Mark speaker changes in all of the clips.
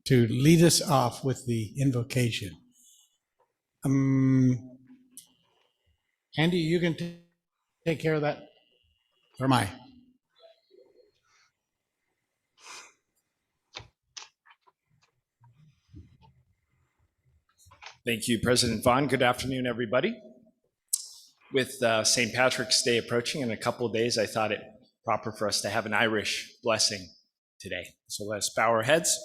Speaker 1: to lead us off with the invocation. Andy, you can take care of that, or am I?
Speaker 2: Thank you, President Vaughn. Good afternoon, everybody. With St. Patrick's Day approaching in a couple of days, I thought it proper for us to have an Irish blessing today. So let us bow our heads.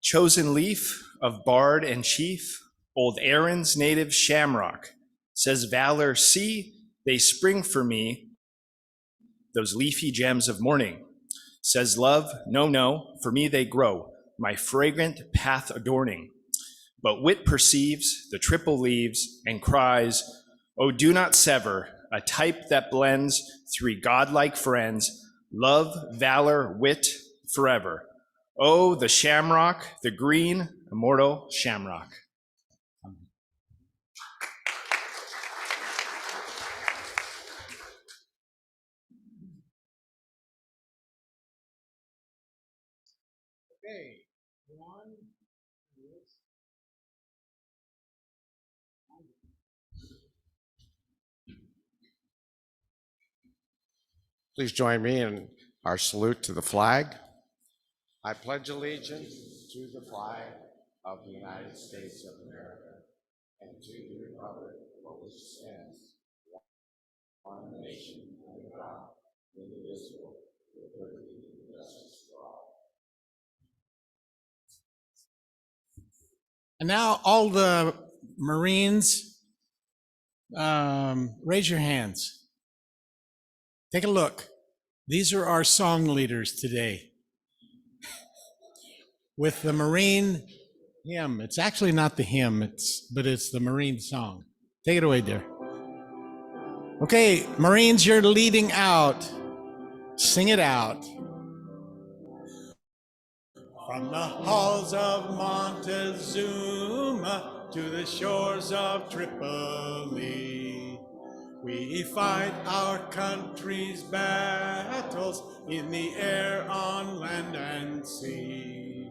Speaker 2: Chosen leaf of bard and chief, old Erin's native shamrock, says valor, see, they spring for me, those leafy gems of morning. Says love, no, no, for me they grow, my fragrant path adorning. But wit perceives the triple leaves and cries, oh, do not sever, a type that blends three godlike friends, love, valor, wit, forever. Oh, the shamrock, the green, immortal shamrock.
Speaker 1: Okay,
Speaker 3: Please join me in our salute to the flag. I pledge allegiance to the flag of the United States of America and to the republic for which it stands, one nation under God, indivisible, with liberty and justice for all.
Speaker 1: and now all the Marines, raise your hands. Take a look. These are our song leaders today. With the Marine hymn. It's actually not the hymn, but it's the Marine song. Take it away, dear. Okay, Marines, you're leading out. Sing it out. From the halls of Montezuma to the shores of Tripoli, we fight our country's battles in the air, on land and sea.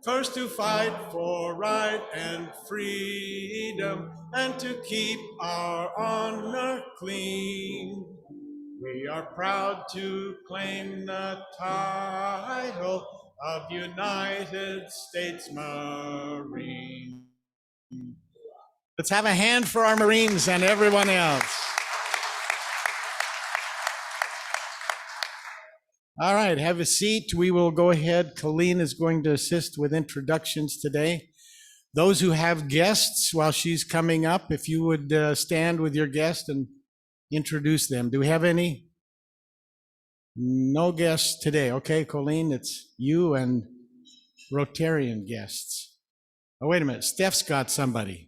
Speaker 1: First to fight for right and freedom, and to keep our honor clean. We are proud to claim the title of United States Marine. Let's have a hand for our Marines and everyone else. All right, have a seat. We will go ahead. Colleen is going to assist with introductions today. Those who have guests while she's coming up, if you would stand with your guest and introduce them. Do we have any? No guests today. Okay, Colleen, it's you and Rotarian guests. Oh, wait a minute. Steph's got somebody.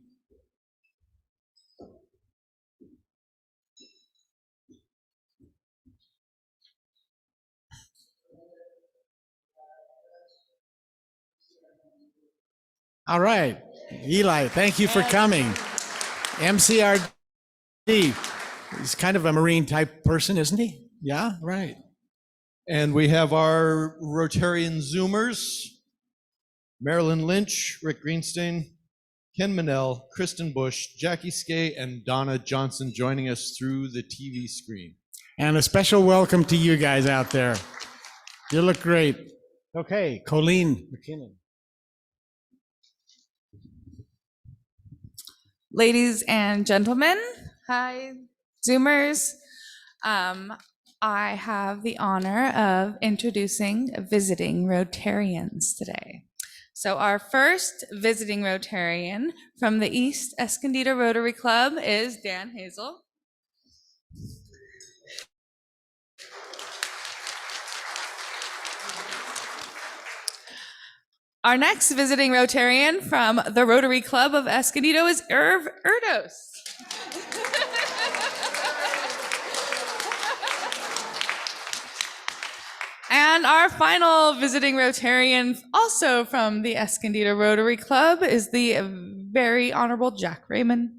Speaker 1: All right. Eli, thank you for coming. MCRD. He's kind of a Marine type person, isn't he? Yeah, right.
Speaker 4: And we have our Rotarian Zoomers, Marilyn Lynch, Rick Greenstein, Ken Manell, Kristen Bush, Jackie Skay, and Donna Johnson joining us through the TV screen.
Speaker 1: And a special welcome to you guys out there. You look great. Okay, Colleen McKinnon.
Speaker 5: Ladies and gentlemen, hi, Zoomers. I have the honor of introducing visiting Rotarians today. So our first visiting Rotarian from the East Escondido Rotary Club is Dan Hazel. Our next visiting Rotarian from the Rotary Club of Escondido is Irv Erdos. And our final visiting Rotarian, also from the Escondido Rotary Club, is the very Honorable Jack Raymond.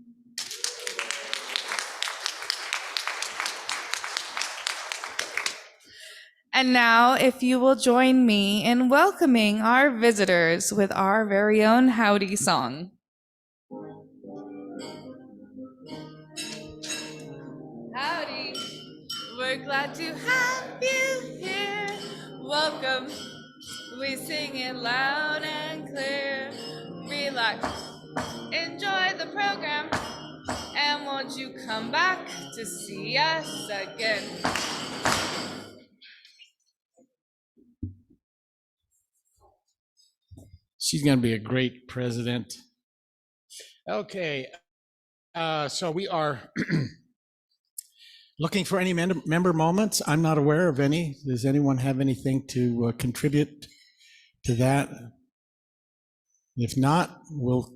Speaker 5: And now, if you will join me in welcoming our visitors with our very own howdy song. Howdy, we're glad to have you here. Welcome, we sing it loud and clear. Relax, enjoy the program, and won't you come back to see us again?
Speaker 1: She's going to be a great president. Okay, so we are looking for any member moments. I'm not aware of any. Does anyone have anything to contribute to that? If not, we'll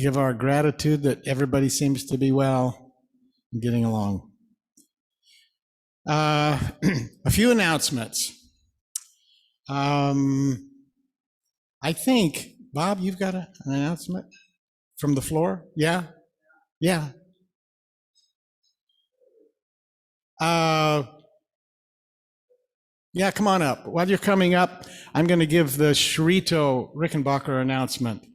Speaker 1: give our gratitude that everybody seems to be well and getting along. A few announcements. I think, Bob, you've got an announcement from the floor? Yeah? Yeah. Yeah, come on up. While you're coming up, I'm going to give the Shrito Rickenbacker announcement.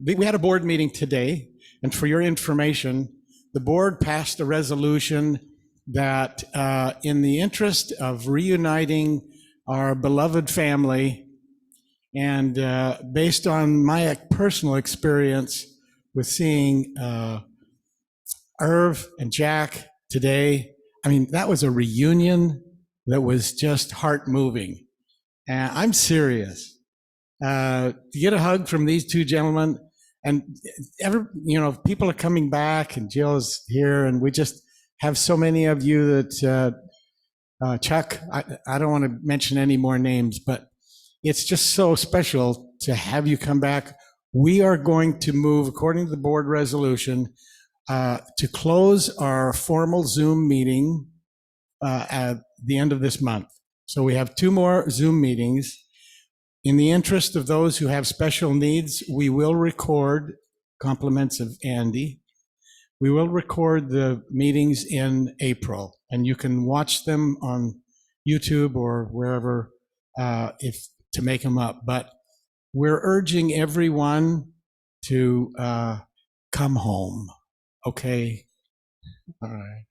Speaker 1: We had a board meeting today, and for your information, the board passed a resolution that in the interest of reuniting our beloved family, and based on my personal experience with seeing Irv and Jack today, I mean, that was a reunion that was just heart moving. And I'm serious. To get a hug from these two gentlemen, and people are coming back, and Jill's here, and we just have so many of you that, Chuck, I don't want to mention any more names, but it's just so special to have you come back. We are going to move, according to the board resolution, to close our formal Zoom meeting at the end of this month. So we have 2 more Zoom meetings. In the interest of those who have special needs, we will record, compliments of Andy, we will record the meetings in April, and you can watch them on YouTube or wherever to make them up. But we're urging everyone to come home, okay? All right.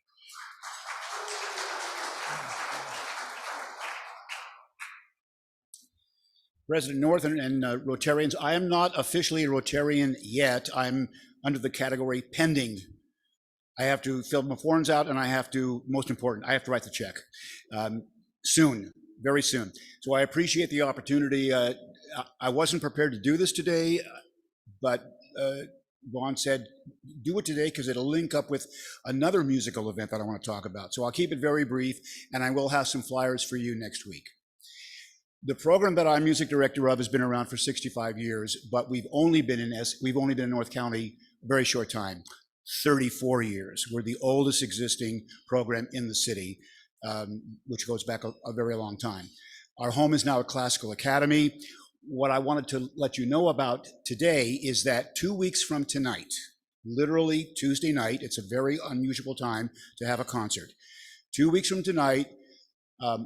Speaker 6: President Northern and Rotarians, I am not officially a Rotarian yet. I'm under the category pending. I have to fill my forms out, and I have to, most important, I have to write the check soon, very soon. So I appreciate the opportunity. I wasn't prepared to do this today, but Vaughn said, do it today because it'll link up with another musical event that I want to talk about. So I'll keep it very brief, and I will have some flyers for you next week. The program that I'm music director of has been around for 65 years, but we've only been in North County a very short time, 34 years. We're the oldest existing program in the city, which goes back a very long time. Our home is now a classical academy. What I wanted to let you know about today is that 2 weeks from tonight, literally Tuesday night, it's a very unusual time to have a concert. 2 weeks from tonight,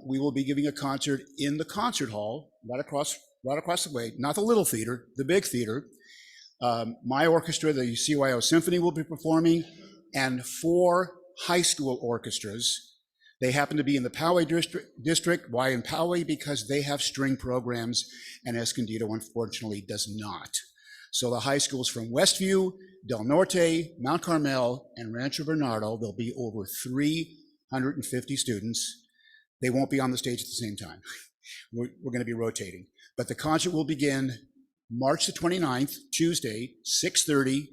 Speaker 6: we will be giving a concert in the concert hall right across the way, not the little theater, the big theater. My orchestra, the CYO Symphony, will be performing, and 4 high school orchestras. They happen to be in the Poway district. Why in Poway? Because they have string programs, and Escondido, unfortunately, does not. So the high schools from Westview, Del Norte, Mount Carmel, and Rancho Bernardo, there'll be over 350 students. They won't be on the stage at the same time. We're going to be rotating. But the concert will begin March the 29th, Tuesday, 6:30.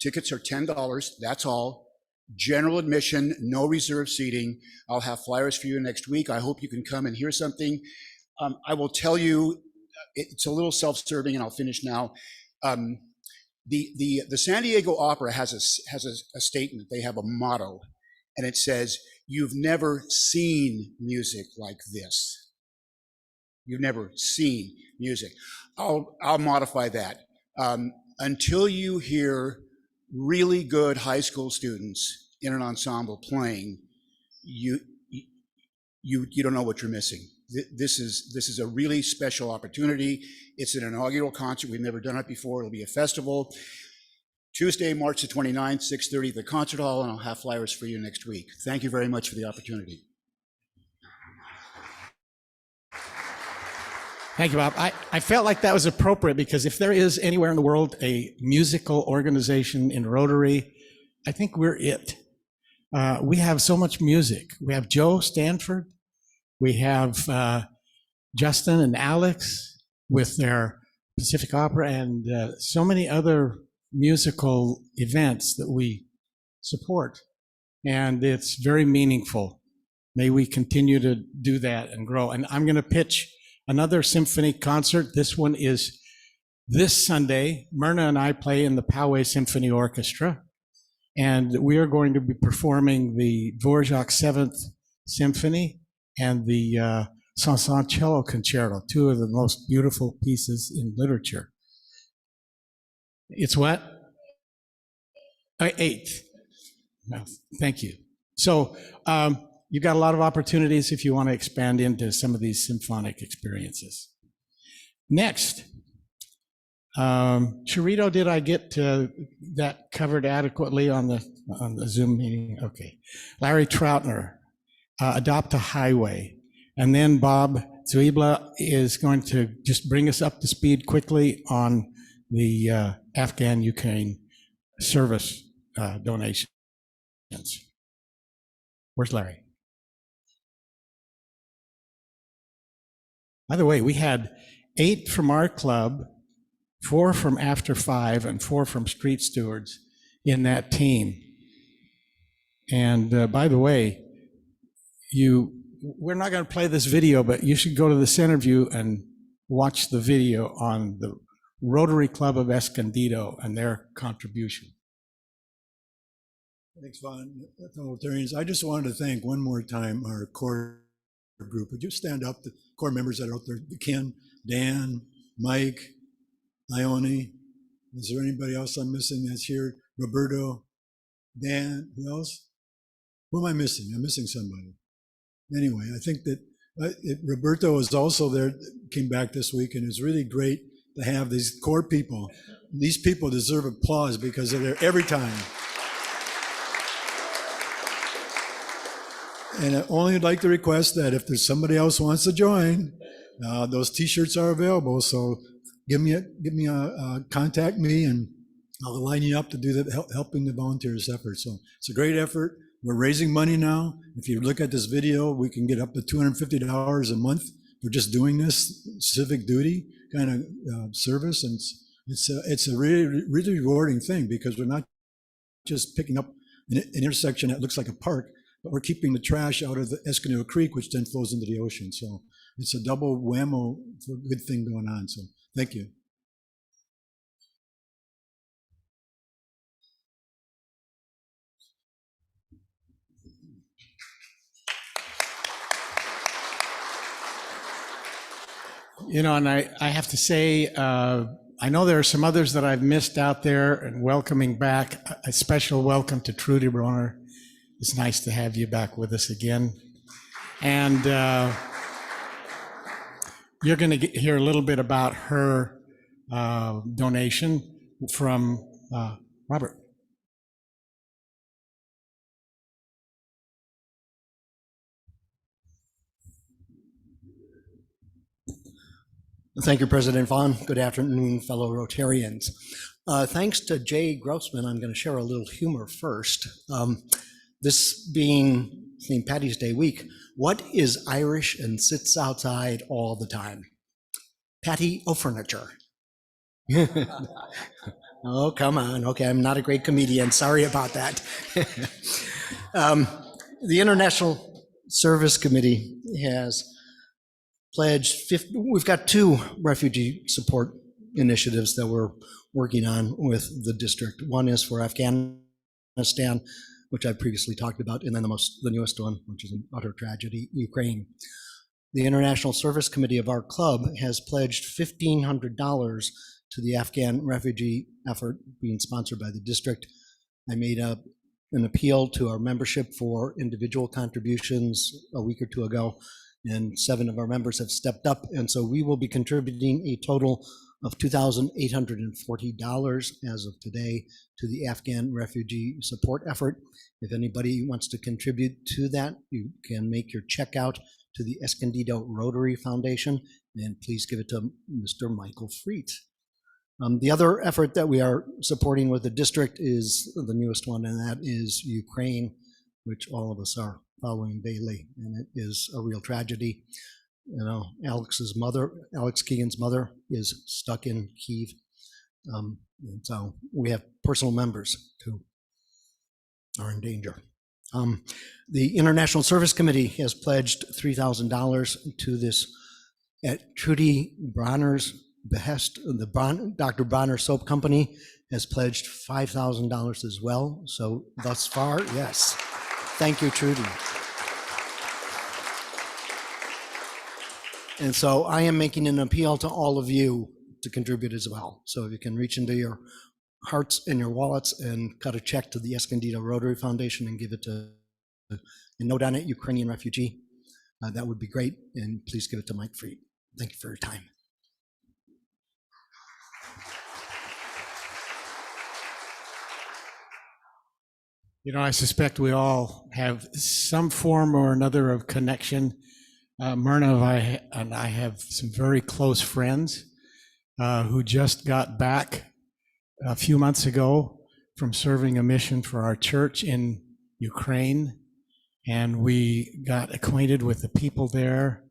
Speaker 6: Tickets are $10. That's all. General admission, no reserved seating. I'll have flyers for you next week. I hope you can come and hear something. I will tell you, it's a little self-serving, and I'll finish now. The San Diego Opera has a statement. They have a motto, and it says, "You've never seen music like this." You've never seen music. I'll modify that. Until you hear really good high school students in an ensemble playing, you don't know what you're missing. This is a really special opportunity. It's an inaugural concert. We've never done it before. It'll be a festival. Tuesday, March the 29th, 6:30 at the concert hall, and I'll have flyers for you next week. Thank you very much for the opportunity.
Speaker 7: Thank you, Bob. I felt like that was appropriate because if there is anywhere in the world a musical organization in Rotary, I think we're it. We have so much music. We have Joe Stanford. We have Justin and Alex with their Pacific Opera and so many other musical events that we support. And it's very meaningful. May we continue to do that and grow. And I'm going to pitch another symphony concert. This one is this Sunday. Myrna and I play in the Poway Symphony Orchestra. And we are going to be performing the Dvorak 7th Symphony and the Saint-Saëns Cello Concerto, two of the most beautiful pieces in literature. It's what? 8th. No, thank you. So you've got a lot of opportunities if you want to expand into some of these symphonic experiences. Next, Charito, did I get that covered adequately on the Zoom meeting? Okay. Larry Troutner, Adopt a Highway. And then Bob Zuibla is going to just bring us up to speed quickly on the Afghan-Ukraine service donations. Where's Larry? By the way, we had 8 from our club, 4 from After 5, and 4 from Street Stewards in that team. And by the way, we're not going to play this video, but you should go to the Centerview and watch the video on the Rotary Club of Escondido and their contribution.
Speaker 1: Thanks, Vaughn. Fellow Rotarians, I just wanted to thank one more time our core group. Would you stand up, the core members that are out there, Ken, Dan, Mike, Ione. Is there anybody else I'm missing that's here? Roberto, Dan, who else? Who am I missing? I'm missing somebody. Anyway, I think that Roberto is also there, came back this week, and it's really great to have these core people. These people deserve applause because they're there every time. And I only would like to request that if there's somebody else who wants to join, those T-shirts are available. So contact me, and I'll line you up to do the helping the volunteers effort. So it's a great effort. We're raising money now. If you look at this video, we can get up to $250 a month for just doing this civic duty kind of service, and it's a really rewarding thing because we're not just picking up an intersection that looks like a park, but we're keeping the trash out of the Escondido Creek, which then flows into the ocean. So it's a double whammo for a good thing going on. So thank you.
Speaker 7: You know, and I have to say, I know there are some others that I've missed out there, and welcoming back. A special welcome to Trudy Bronner. It's nice to have you back with us again. And you're going to hear a little bit about her donation from Robert.
Speaker 8: Thank you, President Vaughn. Good afternoon, fellow Rotarians. Thanks to Jay Grossman, I'm going to share a little humor first. This being St. Patty's Day week, what is Irish and sits outside all the time? Patty O'Furniture. Oh, come on. Okay, I'm not a great comedian. Sorry about that. The International Service Committee has pledged, we've got 2 refugee support initiatives that we're working on with the district. One is for Afghanistan, which I previously talked about, and then the newest one, which is an utter tragedy, Ukraine. The International Service Committee of our club has pledged $1,500 to the Afghan refugee effort being sponsored by the district. I made a an appeal to our membership for individual contributions a week or two ago, and 7 of our members have stepped up. And so we will be contributing a total of $2,840 as of today to the Afghan refugee support effort. If anybody wants to contribute to that, you can make your check out to the Escondido Rotary Foundation, and please give it to Mr. Michael Freet. The other effort that we are supporting with the district is the newest one, and that is Ukraine, which all of us are following daily, and it is a real tragedy. You know, Alex Keegan's mother, is stuck in Kyiv, and so we have personal members who are in danger. The International Service Committee has pledged $3,000 to this at Trudy Bronner's behest. Dr. Bronner Soap Company has pledged $5,000 as well. So thus far, yes. Thank you, Trudy. And so I am making an appeal to all of you to contribute as well. So if you can reach into your hearts and your wallets and cut a check to the Escondido Rotary Foundation and give it to a note on it, Ukrainian refugee, that would be great. And please give it to Mike Freed. Thank you for your time.
Speaker 7: You know, I suspect we all have some form or another of connection. Myrna and I have some very close friends who just got back a few months ago from serving a mission for our church in Ukraine. And we got acquainted with the people there.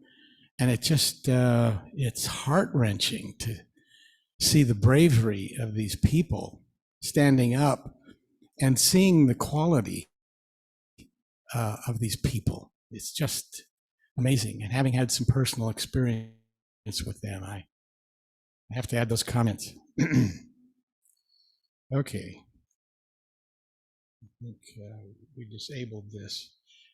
Speaker 7: And it just, it's heart-wrenching to see the bravery of these people standing up and seeing the quality of these people. It's just amazing. And having had some personal experience with them, I have to add those comments. Okay. I think we disabled this.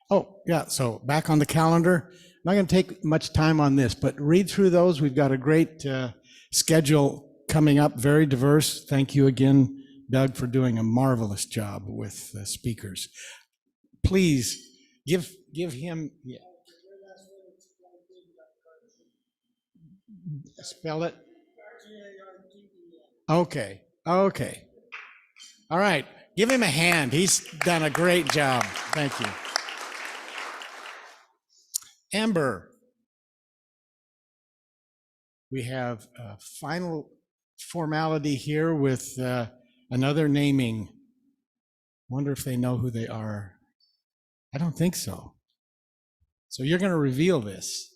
Speaker 7: Oh, yeah, so back on the calendar. I'm not going to take much time on this, but read through those. We've got a great schedule coming up, very diverse. Thank you again, Doug, for doing a marvelous job with speakers. Please give him, yeah. Spell it. Okay. All right, give him a hand. He's done a great job. Thank you. Amber, we have a final formality here with another naming. Wonder if they know who they are. I don't think so. So you're going to reveal this.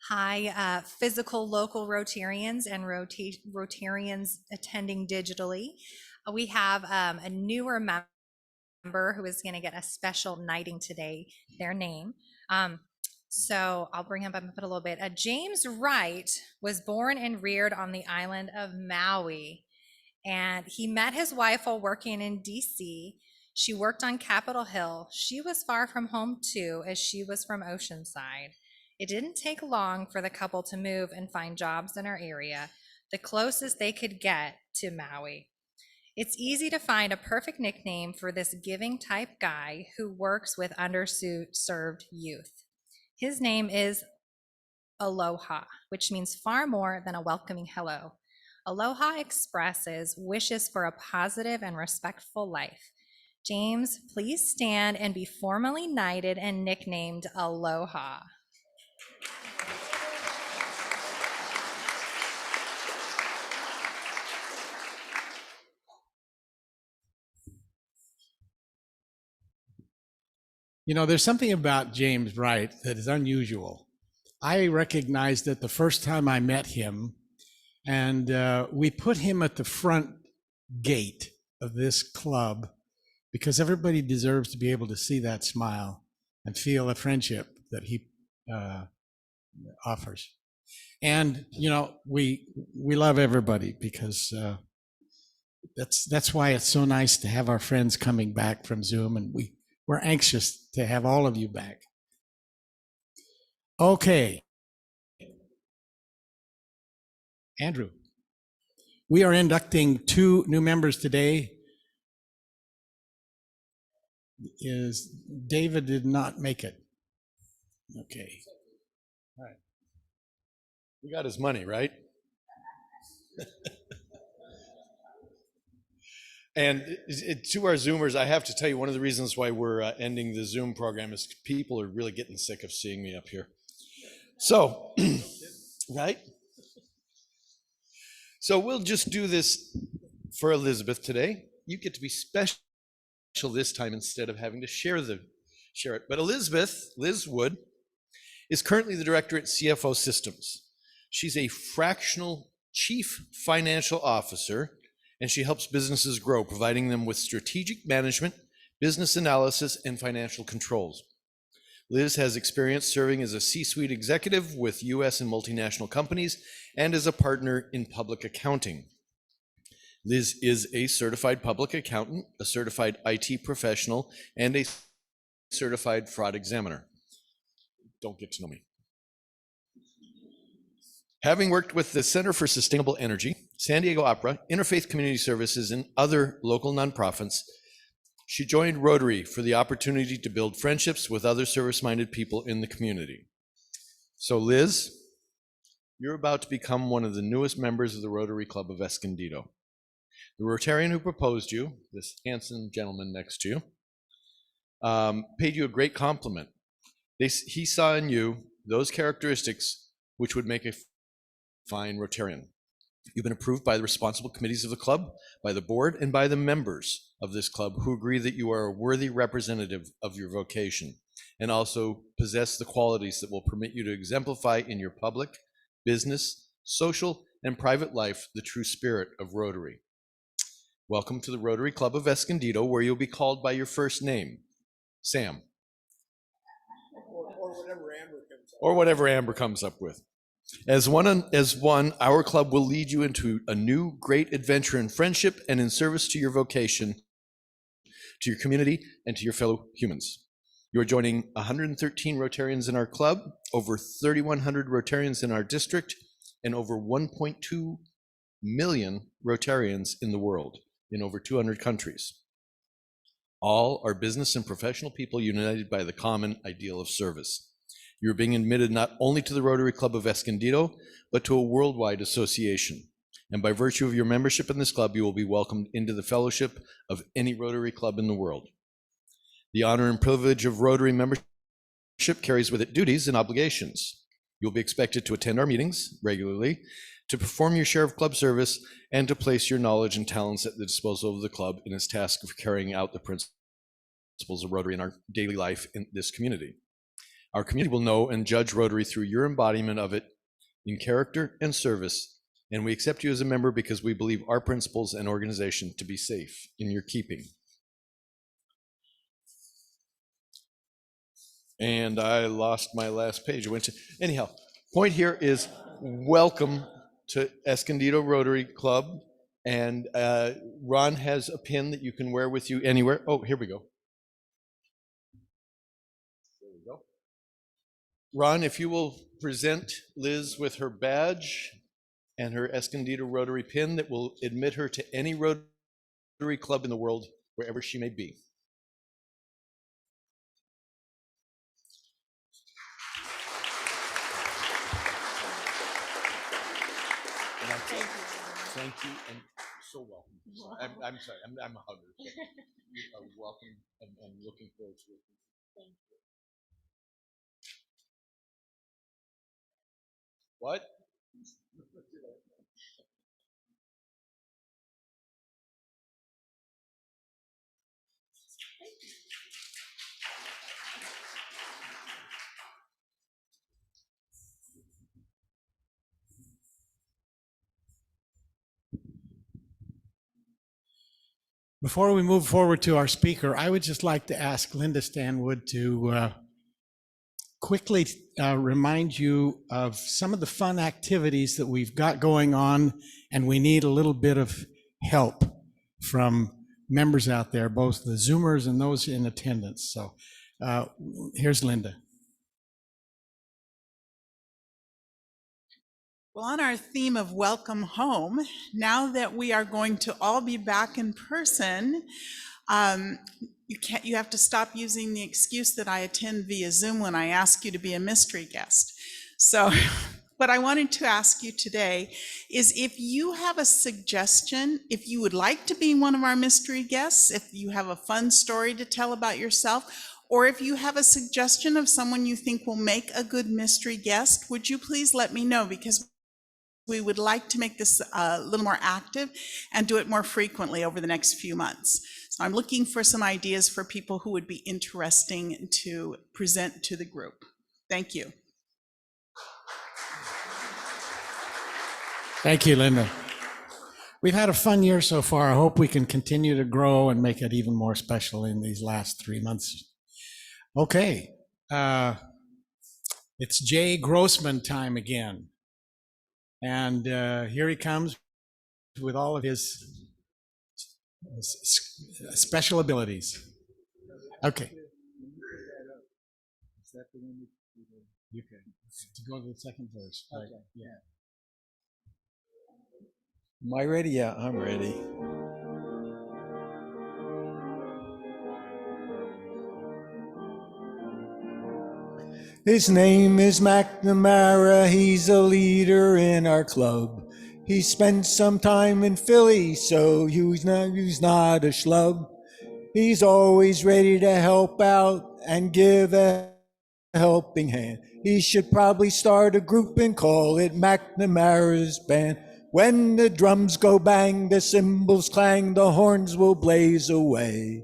Speaker 9: Hi, physical local Rotarians and Rotarians attending digitally. We have a newer member who is going to get a special knighting today, their name. So I'll bring him up a little bit. James Wright was born and reared on the island of Maui, and he met his wife while working in DC. She worked on Capitol Hill. She was far from home too, as she was from Oceanside. It didn't take long for the couple to move and find jobs in our area, the closest they could get to Maui. It's easy to find a perfect nickname for this giving type guy who works with underserved youth. His name is Aloha, which means far more than a welcoming hello. Aloha expresses wishes for a positive and respectful life. James, please stand and be formally knighted and nicknamed Aloha.
Speaker 7: You know, there's something about James Wright that is unusual. I recognized it the first time I met him, and we put him at the front gate of this club because everybody deserves to be able to see that smile and feel the friendship that he offers. And, you know, we love everybody because that's why it's so nice to have our friends coming back from Zoom, and we're anxious to have all of you back. Okay. Andrew, We are inducting 2 new members today. David did not make it. Okay.
Speaker 4: All right. We got his money, right? And to our Zoomers, I have to tell you, one of the reasons why we're ending the Zoom program is people are really getting sick of seeing me up here. So, right? So we'll just do this for Elizabeth today. You get to be special this time instead of having to share it. But Liz Wood, is currently the director at CFO Systems. She's a fractional chief financial officer, and she helps businesses grow, providing them with strategic management, business analysis, and financial controls. Liz has experience serving as a C-suite executive with US and multinational companies and as a partner in public accounting. Liz is a certified public accountant, a certified IT professional, and a certified fraud examiner. Don't get to know me. Having worked with the Center for Sustainable Energy, San Diego Opera, Interfaith Community Services, and other local nonprofits, she joined Rotary for the opportunity to build friendships with other service-minded people in the community. So Liz, you're about to become one of the newest members of the Rotary Club of Escondido. The Rotarian who proposed you, this handsome gentleman next to you, paid you a great compliment. He saw in you those characteristics which would make a fine Rotarian. You've been approved by the responsible committees of the club, by the board, and by the members of this club who agree that you are a worthy representative of your vocation and also possess the qualities that will permit you to exemplify in your public, business, social, and private life the true spirit of Rotary. Welcome to the Rotary Club of Escondido, where you'll be called by your first name, Sam. Or whatever Amber comes up with. As one, our club will lead you into a new great adventure in friendship and in service to your vocation, to your community, and to your fellow humans. You are joining 113 Rotarians in our club, over 3,100 Rotarians in our district, and over 1.2 million Rotarians in the world, in over 200 countries. All are business and professional people united by the common ideal of service. You're being admitted not only to the Rotary Club of Escondido, but to a worldwide association. And by virtue of your membership in this club, you will be welcomed into the fellowship of any Rotary Club in the world. The honor and privilege of Rotary membership carries with it duties and obligations. You'll be expected to attend our meetings regularly, to perform your share of club service, and to place your knowledge and talents at the disposal of the club in its task of carrying out the principles of Rotary in our daily life in this community. Our community will know and judge Rotary through your embodiment of it in character and service, and we accept you as a member because we believe our principles and organization to be safe in your keeping. And I lost my last page. Anyhow, point here is welcome to Escondido Rotary Club, and Ron has a pin that you can wear with you anywhere. Oh, here we go. Ron, if you will present Liz with her badge and her Escondido Rotary pin that will admit her to any Rotary Club in the world, wherever she may be. Thank you, and so welcome. I'm sorry, I'm a hugger. So you are welcome, and looking forward to it. Thank you. What?
Speaker 7: Before we move forward to our speaker, I would just like to ask Linda Stanwood to quickly remind you of some of the fun activities that we've got going on, and we need a little bit of help from members out there, both the Zoomers and those in attendance. So here's Linda.
Speaker 10: Well, on our theme of welcome home, now that we are going to all be back in person, you have to stop using the excuse that I attend via Zoom when I ask you to be a mystery guest. So what I wanted to ask you today is if you have a suggestion, if you would like to be one of our mystery guests, if you have a fun story to tell about yourself, or if you have a suggestion of someone you think will make a good mystery guest, would you please let me know, because we would like to make this a little more active and do it more frequently over the next few months. So I'm looking for some ideas for people who would be interesting to present to the group. Thank you.
Speaker 7: Thank you, Linda. We've had a fun year so far. I hope we can continue to grow and make it even more special in these last 3 months. Okay, it's Jay Grossman time again. And here he comes with all of his special abilities. Okay. Is that the one you can to go to the second verse? Right. Okay. Yeah.
Speaker 11: Am I ready? Yeah, I'm ready. His name is MacNamara, he's a leader in our club. He spent some time in Philly, so he's not a schlub. He's always ready to help out and give a helping hand. He should probably start a group and call it MacNamara's Band. When the drums go bang, the cymbals clang, the horns will blaze away.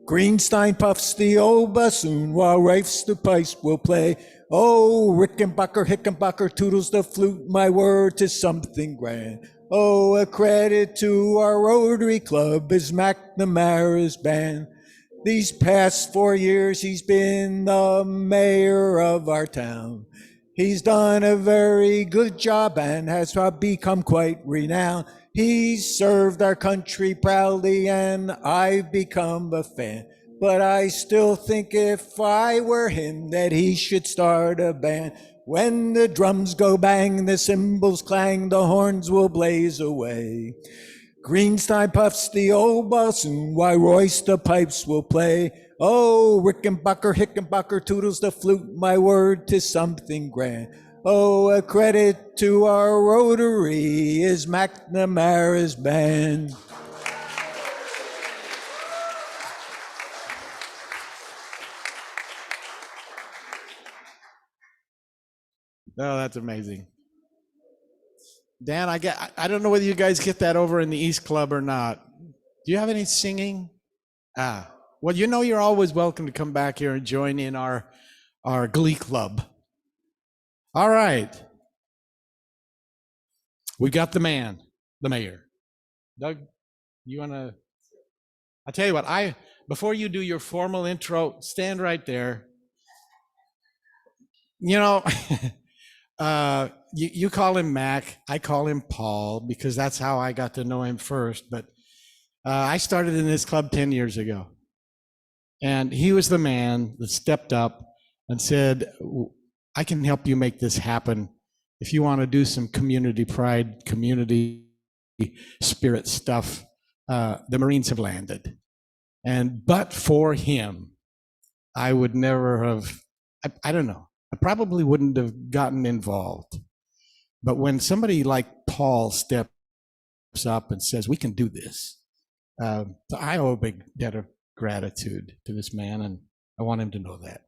Speaker 11: Greenstein puffs the old bassoon while Rafe's the pipes will play. Oh, Rickenbacker, Hickenbacker, toodles the flute, my word to something grand. Oh, a credit to our Rotary Club is MacNamara's Band. These past 4 years, he's been the mayor of our town. He's done a very good job and has become quite renowned. He's served our country proudly and I've become a fan. But I still think if I were him that he should start a band. When the drums go bang, the cymbals clang, the horns will blaze away. Greenstein puffs the old bassoon while Royce the pipes will play. Oh, Rickenbacker, Hickenbacker, toodles the flute, my word to something grand. Oh, a credit to our Rotary is MacNamara's Band.
Speaker 7: Oh, that's amazing. Dan, I don't know whether you guys get that over in the East Club or not. Do you have any singing? Well, you know you're always welcome to come back here and join in our glee club. All right. We got the man, the mayor. Doug, you want to? I'll tell you what, before you do your formal intro, stand right there. You know, you call him Mac, I call him Paul, because that's how I got to know him first. But I started in this club 10 years ago. And he was the man that stepped up and said, I can help you make this happen. If you want to do some community pride, community spirit stuff, the Marines have landed. But for him, I would never have, I don't know, I probably wouldn't have gotten involved. But when somebody like Paul steps up and says, we can do this, so I owe a big debt of gratitude to this man, and I want him to know that.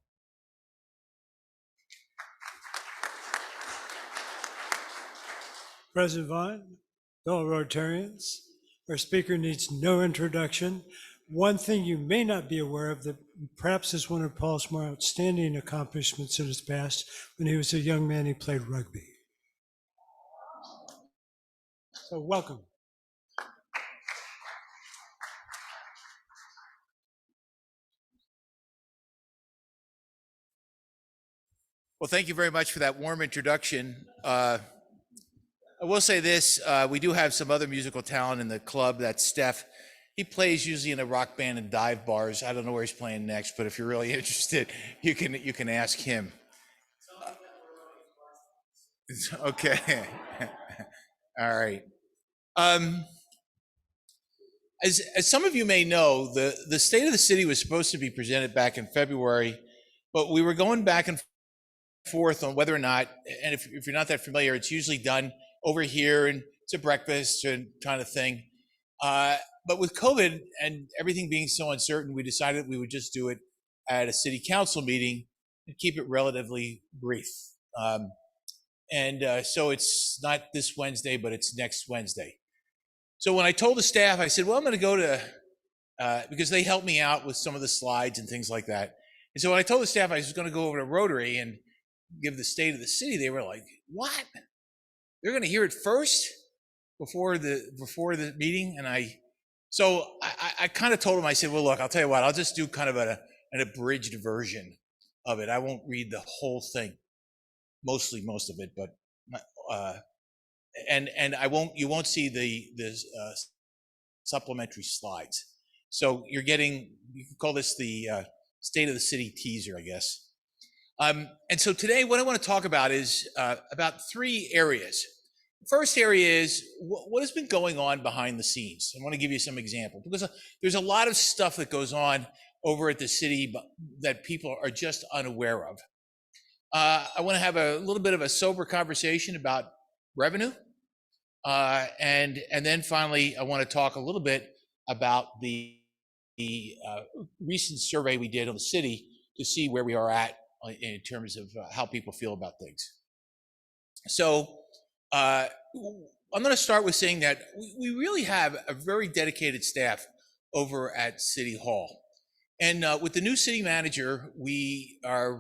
Speaker 12: President Vaughn, fellow Rotarians, our speaker needs no introduction. One thing you may not be aware of that perhaps is one of Paul's more outstanding accomplishments in his past. When he was a young man, he played rugby. So welcome.
Speaker 13: Well, thank you very much for that warm introduction. I will say this, we do have some other musical talent in the club. That's Steph. He plays usually in a rock band and dive bars. I don't know where he's playing next, but if you're really interested, you can ask him. Okay. All right. Um, as some of you may know, the state of the city was supposed to be presented back in February, but we were going back and forth on whether or not, and if you're not that familiar, it's usually done over here and it's a breakfast and kind of thing. But with COVID and everything being so uncertain, we decided we would just do it at a city council meeting and keep it relatively brief. So it's not this Wednesday, but it's next Wednesday. So when I told the staff, I said, well, I'm going to go to, because they helped me out with some of the slides and things like that. And so when I told the staff I was going to go over to Rotary and give the state of the city, they were like, what? They're going to hear it first before the meeting? And I kind of told them, I said, well, look, I'll tell you what, I'll just do kind of an abridged version of it. I won't read the whole thing, most of it, but you won't see the supplementary slides. So you can call this the state of the city teaser, I guess. And so today, what I want to talk about is about 3 areas. The first area is what has been going on behind the scenes. I want to give you some examples because there's a lot of stuff that goes on over at the city that people are just unaware of. I want to have a little bit of a sober conversation about revenue. And then finally, I want to talk a little bit about the recent survey we did on the city to see where we are at in terms of how people feel about things. So I'm going to start with saying that we really have a very dedicated staff over at City Hall. And with the new city manager, we're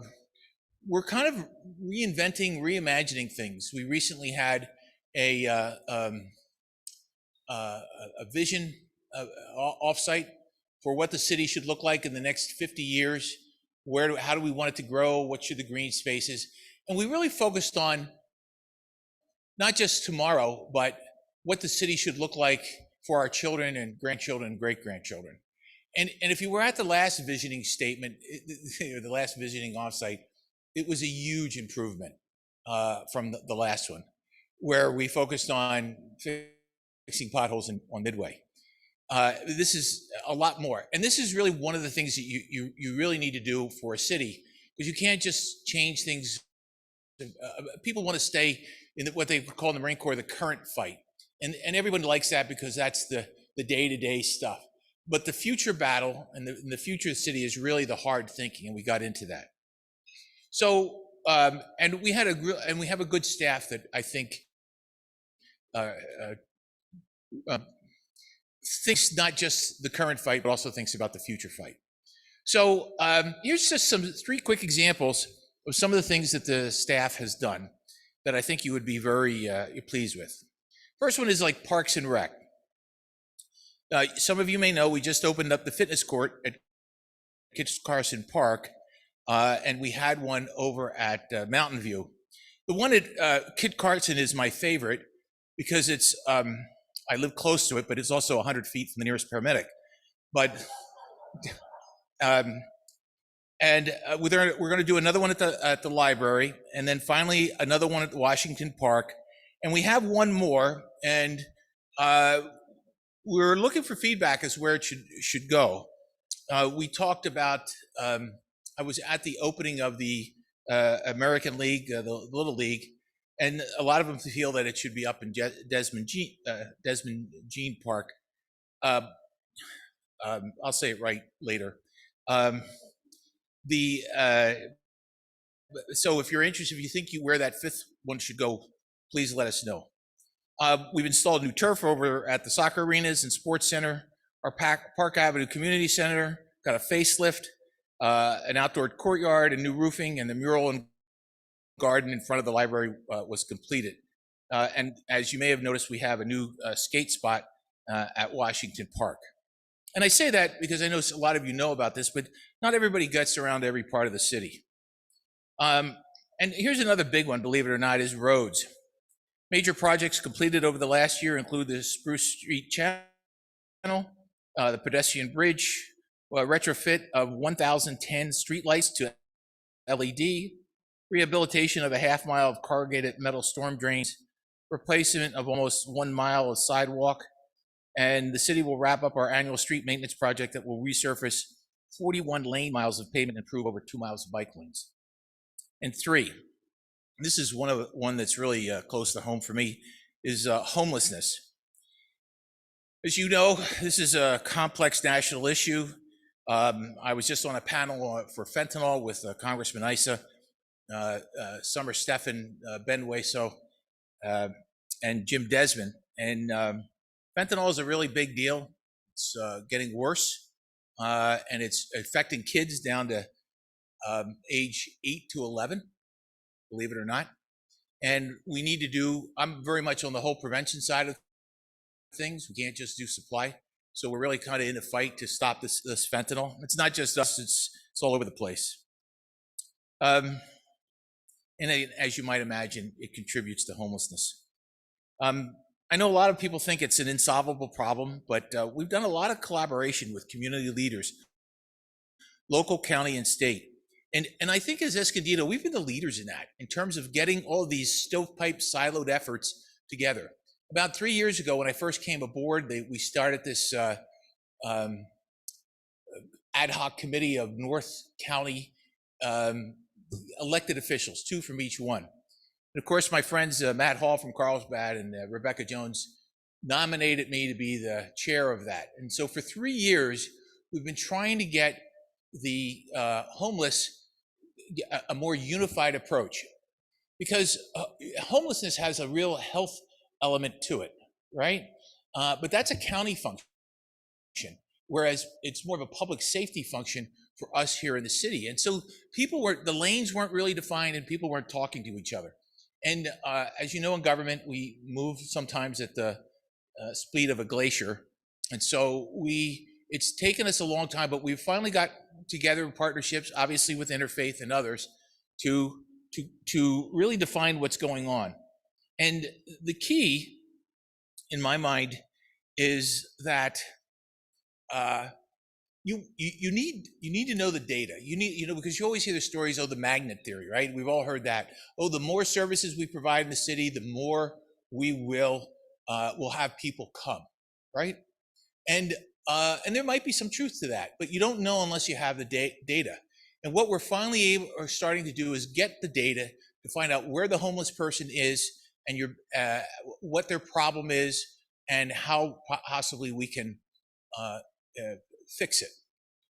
Speaker 13: kind of reinventing, reimagining things. We recently had a vision offsite for what the city should look like in the next 50 years. How do we want it to grow? What should the green spaces? And we really focused on not just tomorrow, but what the city should look like for our children and grandchildren and great-grandchildren. And if you were at the last visioning statement, the last visioning offsite, it was a huge improvement from the last one, where we focused on fixing potholes on Midway. This is a lot more. And this is really one of the things that you really need to do for a city, because you can't just change things. People want to stay in what they call in the Marine Corps the current fight. And everyone likes that because that's the day-to-day stuff. But the future battle and the future of the city is really the hard thinking, and we got into that. So, and we have a good staff that I think thinks not just the current fight, but also thinks about the future fight. So here's just 3 quick examples of some of the things that the staff has done that I think you would be very pleased with. First one is like Parks and Rec. Some of you may know we just opened up the fitness court at Kit Carson Park, and we had one over at Mountain View. The one at Kit Carson is my favorite because it's I live close to it, but it's also 100 feet from the nearest paramedic. But we're going to do another one at the library, and then finally another one at Washington Park, and we have one more, and we're looking for feedback as where it should go. We talked about. I was at the opening of the American League, the Little League, and a lot of them feel that it should be up in Desmond Jean Park. I'll say it right later. So if you're interested, if you think where that 5th one should go, please let us know. We've installed new turf over at the soccer arenas and sports center. Our Park Avenue Community Center got a facelift, an outdoor courtyard, and new roofing, and the mural and garden in front of the library was completed. And as you may have noticed, we have a new skate spot at Washington Park. And I say that because I know a lot of you know about this, but not everybody gets around every part of the city. And here's another big one, believe it or not, is roads. Major projects completed over the last year include the Spruce Street Channel, the pedestrian bridge, retrofit of 1,010 streetlights to LED, rehabilitation of a half-mile of corrugated metal storm drains, replacement of almost 1 mile of sidewalk, and the city will wrap up our annual street maintenance project that will resurface 41 lane miles of pavement and improve over 2 miles of bike lanes. And 3, this is one that's really close to home for me, is homelessness. As you know, this is a complex national issue. I was just on a panel for fentanyl with Congressman Issa, Summer Stephan, Ben Weso, and Jim Desmond. And fentanyl is a really big deal. It's getting worse, and it's affecting kids down to age 8 to 11, believe it or not. And we need to do, I'm very much on the whole prevention side of things. We can't just do supply. So we're really kind of in a fight to stop this fentanyl. It's not just us, it's all over the place. And as you might imagine, it contributes to homelessness. I know a lot of people think it's an insolvable problem, but we've done a lot of collaboration with community leaders, local, county, and state. And I think as Escondido, we've been the leaders in that, in terms of getting all of these stovepipe siloed efforts together. About 3 years ago, when I first came aboard, we started this ad hoc committee of North County elected officials, 2 from each one. And of course, my friends Matt Hall from Carlsbad and Rebecca Jones nominated me to be the chair of that. And so for 3 years, we've been trying to get the homeless a more unified approach, because homelessness has a real health element to it, right? But that's a county function, whereas it's more of a public safety function for us here in the city. And so the lanes weren't really defined and people weren't talking to each other. And as you know, in government, we move sometimes at the speed of a glacier. And so it's taken us a long time, but we've finally got together in partnerships, obviously with Interfaith and others, to really define what's going on. And the key, in my mind, is that you need to know the data. Because you always hear the stories, the magnet theory, right? We've all heard that. The more services we provide in the city, the more we will have people come, right? And there might be some truth to that, but you don't know unless you have the data. And what we're finally starting to do is get the data to find out where the homeless person is and what their problem is and how possibly we can fix it,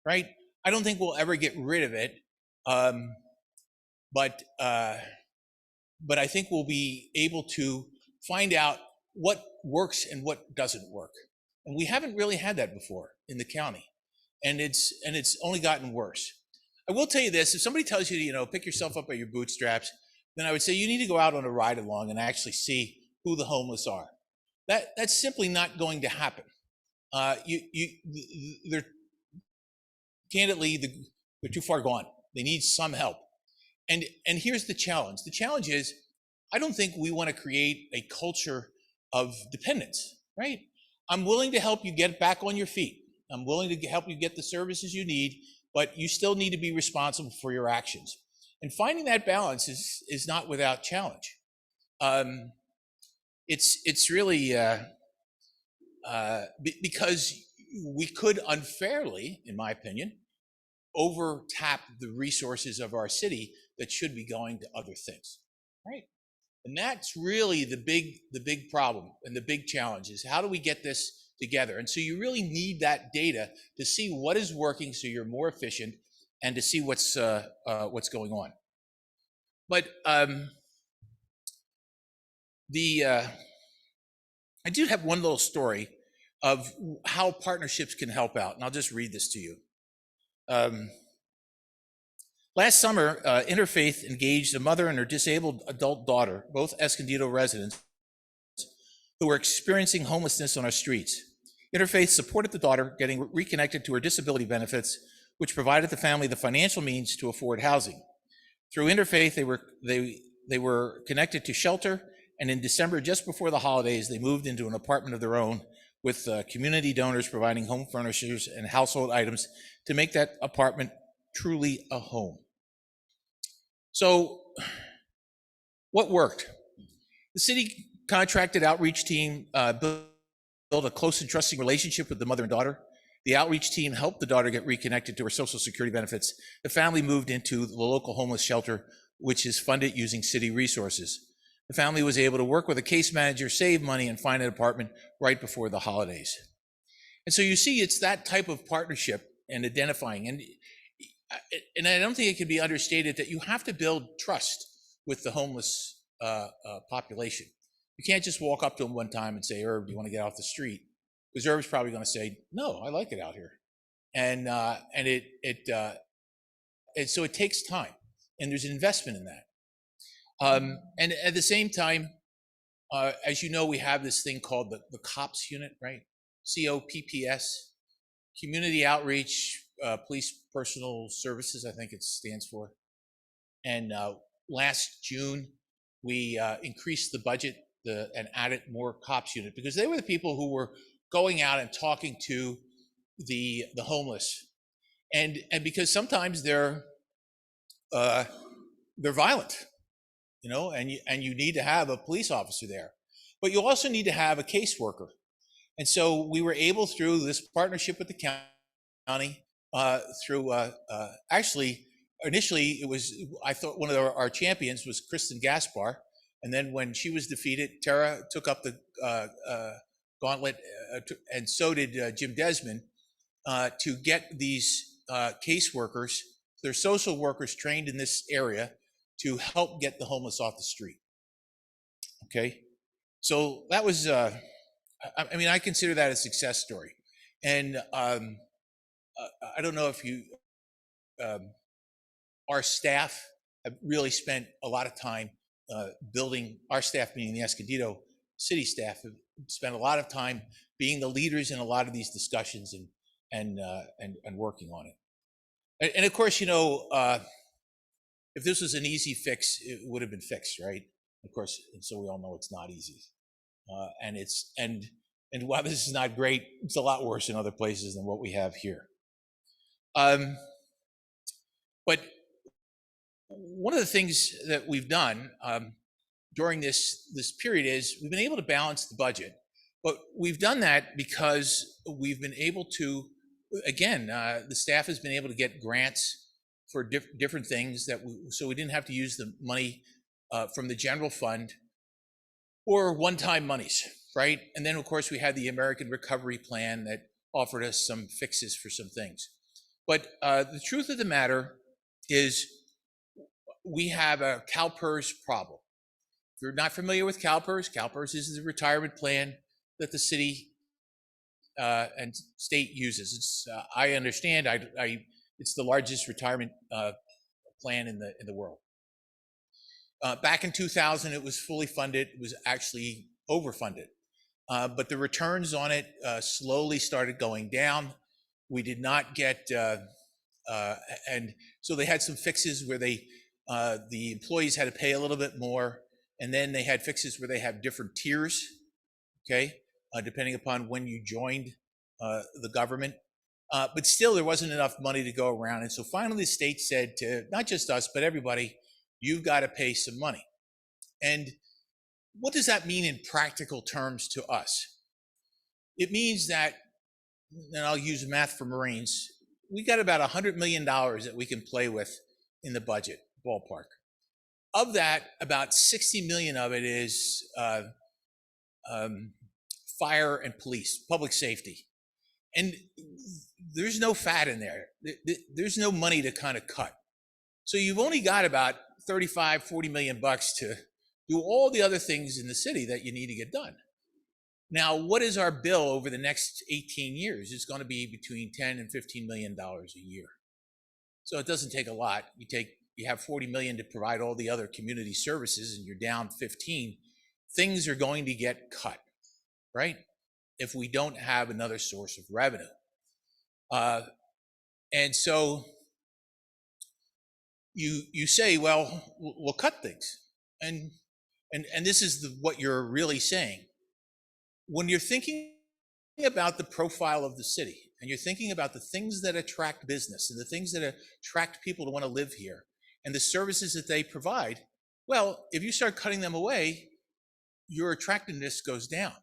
Speaker 13: right? I don't think we'll ever get rid of it, but I think we'll be able to find out what works and what doesn't work. And we haven't really had that before in the county, and it's only gotten worse. I will tell you this: if somebody tells you to, pick yourself up by your bootstraps, then I would say you need to go out on a ride along and actually see who the homeless are. That's simply not going to happen. They're candidly, they're too far gone. They need some help. And here's the challenge. The challenge is, I don't think we want to create a culture of dependence, right? I'm willing to help you get back on your feet. I'm willing to help you get the services you need, but you still need to be responsible for your actions. And finding that balance is not without challenge. It's really because we could unfairly, in my opinion, over tap the resources of our city that should be going to other things, right? And that's really the big problem and the big challenge is, how do we get this together? And so you really need that data to see what is working so you're more efficient and to see what's going on. But I do have one little story of how partnerships can help out, and I'll just read this to you. Last summer, Interfaith engaged a mother and her disabled adult daughter, both Escondido residents, who were experiencing homelessness on our streets. Interfaith supported the daughter getting reconnected to her disability benefits, which provided the family the financial means to afford housing. Through Interfaith, they were connected to shelter, and in December, just before the holidays, they moved into an apartment of their own with community donors providing home furnishings and household items to make that apartment truly a home. So what worked? The city contracted outreach team, built a close and trusting relationship with the mother and daughter. The outreach team helped the daughter get reconnected to her Social Security benefits. The family moved into the local homeless shelter, which is funded using city resources. The family was able to work with a case manager, save money, and find an apartment right before the holidays. And so you see, it's that type of partnership and identifying. And I don't think it can be understated that you have to build trust with the homeless population. You can't just walk up to them one time and say, Herb, do you want to get off the street? Because Herb's probably going to say, no, I like it out here. And so it takes time, and there's an investment in that. And at the same time, as you know, we have this thing called the COPS unit, right? COPPS, Community Outreach, Police Personal Services, I think it stands for. And last June, we increased the budget and added more COPS unit because they were the people who were going out and talking to the homeless, and because sometimes they're violent, you know, and you need to have a police officer there, but you also need to have a caseworker. And so we were able, through this partnership with the county, actually initially it was, I thought one of our champions was Kristen Gaspar, and then when she was defeated, Tara took up the gauntlet, and so did Jim Desmond, to get these caseworkers, they're social workers trained in this area, to help get the homeless off the street. Okay, so that was, I mean, I consider that a success story. And I don't know if you, our staff have really spent a lot of time building, our staff being the Escondido city staff, have spent a lot of time being the leaders in a lot of these discussions and working on it. And of course, you know, if this was an easy fix, it would have been fixed, right? Of course, and so we all know it's not easy. And while this is not great, it's a lot worse in other places than what we have here. But one of the things that we've done during this period is we've been able to balance the budget, but we've done that because we've been able to, again, the staff has been able to get grants for different things so we didn't have to use the money from the general fund or one-time monies, right? And then of course we had the American Recovery Plan that offered us some fixes for some things. But the truth of the matter is we have a CalPERS problem. If you're not familiar with CalPERS, CalPERS is the retirement plan that the city and state uses. It's, I understand, it's the largest retirement plan in the world. Back in 2000, it was fully funded. It was actually overfunded. But the returns on it slowly started going down. We did not get, and so they had some fixes where the employees had to pay a little bit more, and then they had fixes where they have different tiers, okay, depending upon when you joined the government. But still, there wasn't enough money to go around. And so finally, the state said to not just us, but everybody, you've got to pay some money. And what does that mean in practical terms to us? It means that, and I'll use math for Marines, we got about $100 million that we can play with in the budget, ballpark. Of that, about 60 million of it is fire and police, public safety. And there's no fat in there. There's no money to kind of cut. So you've only got about 35, 40 million bucks to do all the other things in the city that you need to get done. Now, what is our bill over the next 18 years? It's going to be between 10 and $15 million a year. So it doesn't take a lot. You have 40 million to provide all the other community services and you're down 15. Things are going to get cut, right? If we don't have another source of revenue. And so you say, well, we'll cut things. And this is what you're really saying. When you're thinking about the profile of the city and you're thinking about the things that attract business and the things that attract people to want to live here and the services that they provide, well, if you start cutting them away, your attractiveness goes down.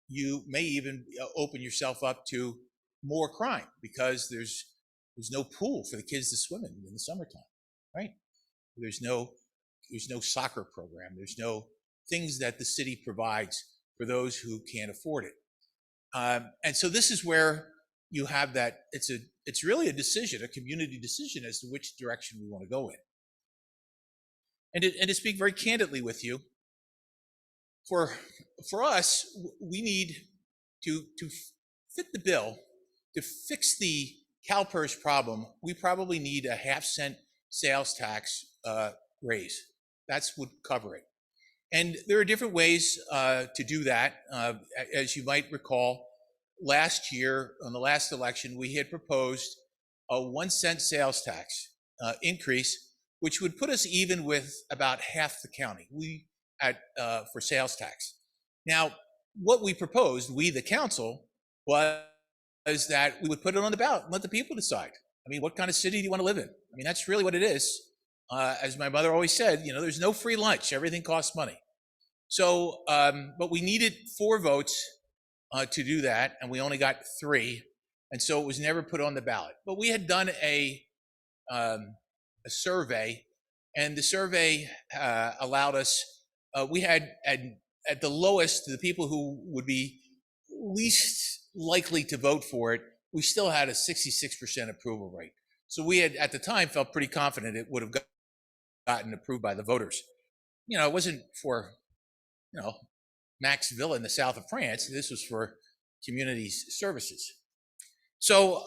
Speaker 13: You may even open yourself up to more crime because there's no pool for the kids to swim in the summertime, right? There's no soccer program. There's no things that the city provides for those who can't afford it. And so this is where you have that. It's really a decision, a community decision as to which direction we want to go in. And to speak very candidly with you, for us, we need to fit the bill to fix the CalPERS problem. We probably need a 0.5-cent sales tax raise. That's would cover it. And there are different ways to do that. As you might recall, last year on the last election, we had proposed a 1-cent sales tax increase, which would put us even with about half the county for sales tax. Now, what we proposed, we the council, was that we would put it on the ballot and let the people decide. I mean, what kind of city do you want to live in? I mean, that's really what it is. As my mother always said, there's no free lunch. Everything costs money. So, but we needed 4 votes to do that, and we only got 3, and so it was never put on the ballot. But we had done a survey, and the survey allowed us. We had at the lowest, the people who would be least likely to vote for it, we still had a 66% approval rate. So we had, at the time, felt pretty confident it would have gotten approved by the voters. It wasn't for, Max Villa in the south of France. This was for community services. So,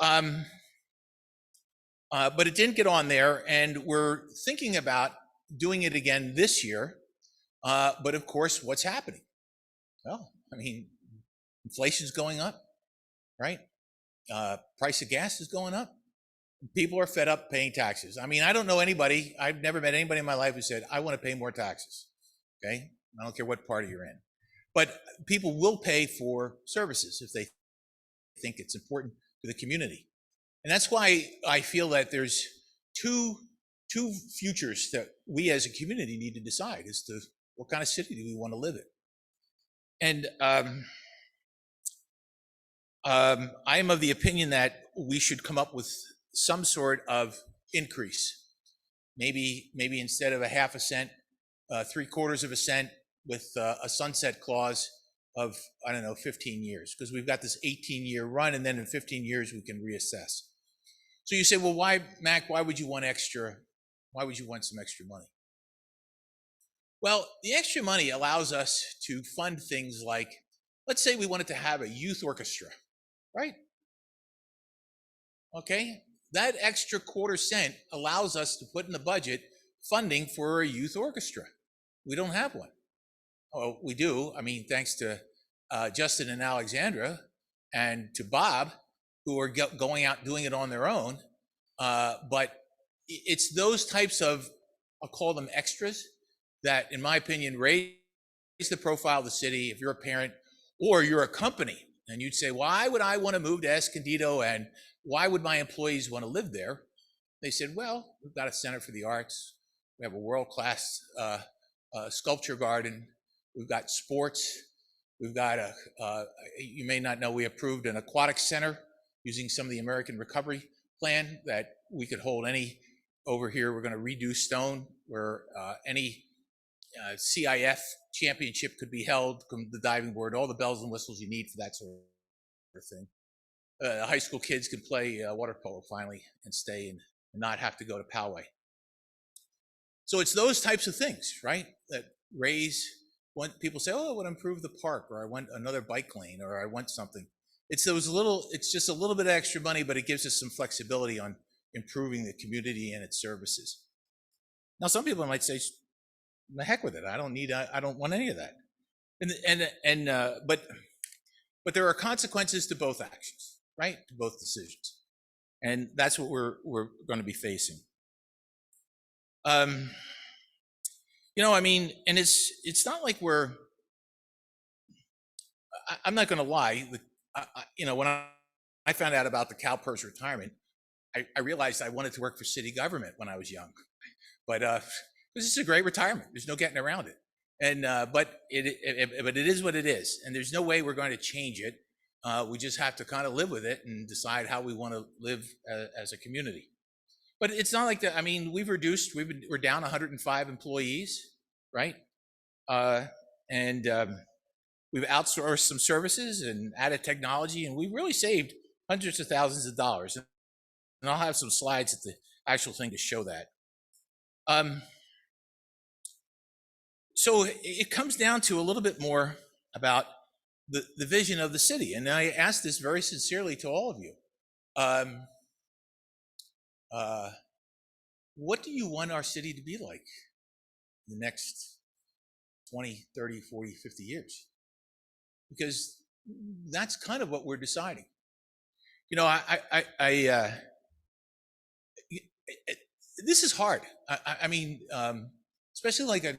Speaker 13: but it didn't get on there, and we're thinking about doing it again this year. But of course, what's happening? Well, I mean, inflation's going up, right? Price of gas is going up. People are fed up paying taxes. I mean, I don't know anybody, I've never met anybody in my life who said, I want to pay more taxes, okay? I don't care what party you're in. But people will pay for services if they think it's important to the community. And that's why I feel that there's two futures that we as a community need to decide as to what kind of city do we want to live in. And I am of the opinion that we should come up with some sort of increase. Maybe instead of a 0.5 cent, 0.75 cent with a sunset clause of, 15 years, because we've got this 18-year run, and then in 15 years we can reassess. So you say, well, why, Mac, why would you want some extra money? Well, the extra money allows us to fund things like, let's say we wanted to have a youth orchestra, right? Okay, that extra 0.25 cent allows us to put in the budget funding for a youth orchestra. We don't have one. Oh, we do. I mean, thanks to Justin and Alexandra and to Bob, who are going out doing it on their own. But it's those types of, I'll call them extras, that, in my opinion, raise the profile of the city. If you're a parent or you're a company and you'd say, why would I want to move to Escondido and why would my employees want to live there? They said, well, we've got a Center for the Arts. We have a world-class sculpture garden. We've got sports. We've got you may not know, we approved an aquatic center using some of the American Recovery Plan that we could hold any, over here, we're going to redo Stone, where any CIF championship could be held, the diving board, all the bells and whistles you need for that sort of thing. High school kids can play water polo finally and stay and not have to go to Poway. So it's those types of things, right, that raise, when people say, oh, I want to improve the park, or I want another bike lane, or I want something. It's just a little bit of extra money, but it gives us some flexibility on improving the community and its services. Now, some people might say, the heck with it. I don't want any of that. But there are consequences to both actions, right? To both decisions. And that's what we're going to be facing. I mean, and it's not like I'm not going to lie. When I found out about the CalPERS retirement, I realized I wanted to work for city government when I was young. but this is a great retirement. There's no getting around it. And but it is what it is, and there's no way we're going to change it. We just have to kind of live with it and decide how we want to live as a community. But it's not like that. I mean, we're down 105 employees, right? And we've outsourced some services and added technology, and we've really saved hundreds of thousands of dollars. And I'll have some slides at the actual thing to show that. So it comes down to a little bit more about the vision of the city. And I ask this very sincerely to all of you. What do you want our city to be like in the next 20, 30, 40, 50 years? Because that's kind of what we're deciding. You know, this is hard. I mean, especially like a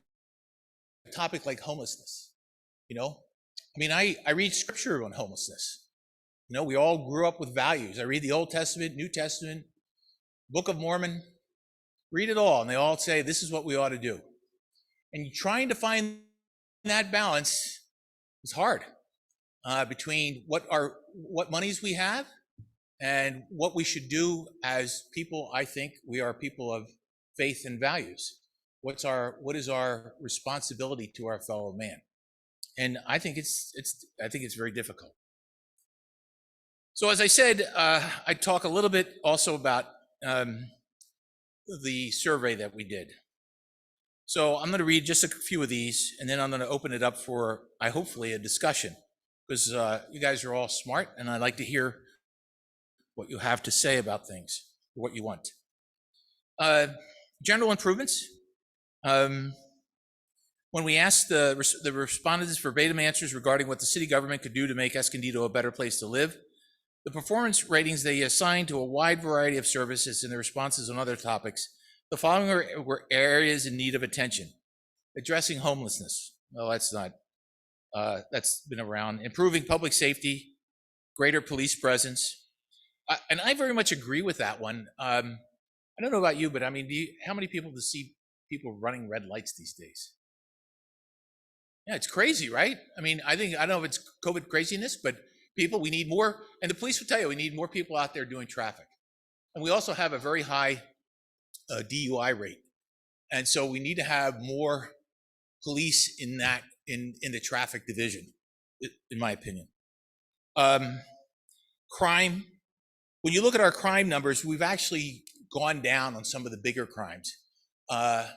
Speaker 13: topic like homelessness. You know, I mean, I read scripture on homelessness. You know, we all grew up with values. I read the Old Testament, New Testament, Book of Mormon, read it all, and they all say this is what we ought to do. And trying to find that balance is hard between what monies we have and what we should do as people. I think we are people of faith and values. What is our responsibility to our fellow man? And I think it's very difficult. So as I said, I talk a little bit also about the survey that we did. So I'm going to read just a few of these, and then I'm going to open it up for, hopefully, a discussion, because you guys are all smart, and I'd like to hear what you have to say about things, what you want. General improvements. When we asked the respondents verbatim answers regarding what the city government could do to make Escondido a better place to live, the performance ratings they assigned to a wide variety of services and the responses on other topics, the following were areas in need of attention. Addressing homelessness. Well, that's been around. Improving public safety, greater police presence. And I very much agree with that one. I don't know about you, but I mean, how many people see people running red lights these days? Yeah, it's crazy, right? I mean, I don't know if it's COVID craziness, but we need more, and the police will tell you, we need more people out there doing traffic. And we also have a very high DUI rate. And so we need to have more police in the traffic division, in my opinion. Crime. When you look at our crime numbers, we've actually gone down on some of the bigger crimes. But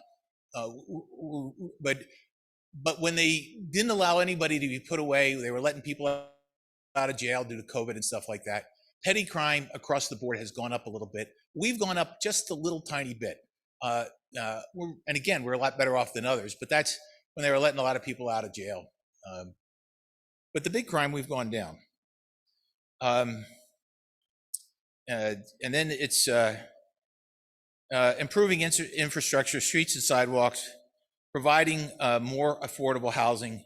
Speaker 13: when they didn't allow anybody to be put away, they were letting people out of jail due to COVID and stuff like that. Petty crime across the board has gone up a little bit. We've gone up just a little tiny bit. And again, we're a lot better off than others, but that's when they were letting a lot of people out of jail. But the big crime, we've gone down. And then it's improving infrastructure, streets and sidewalks, providing more affordable housing,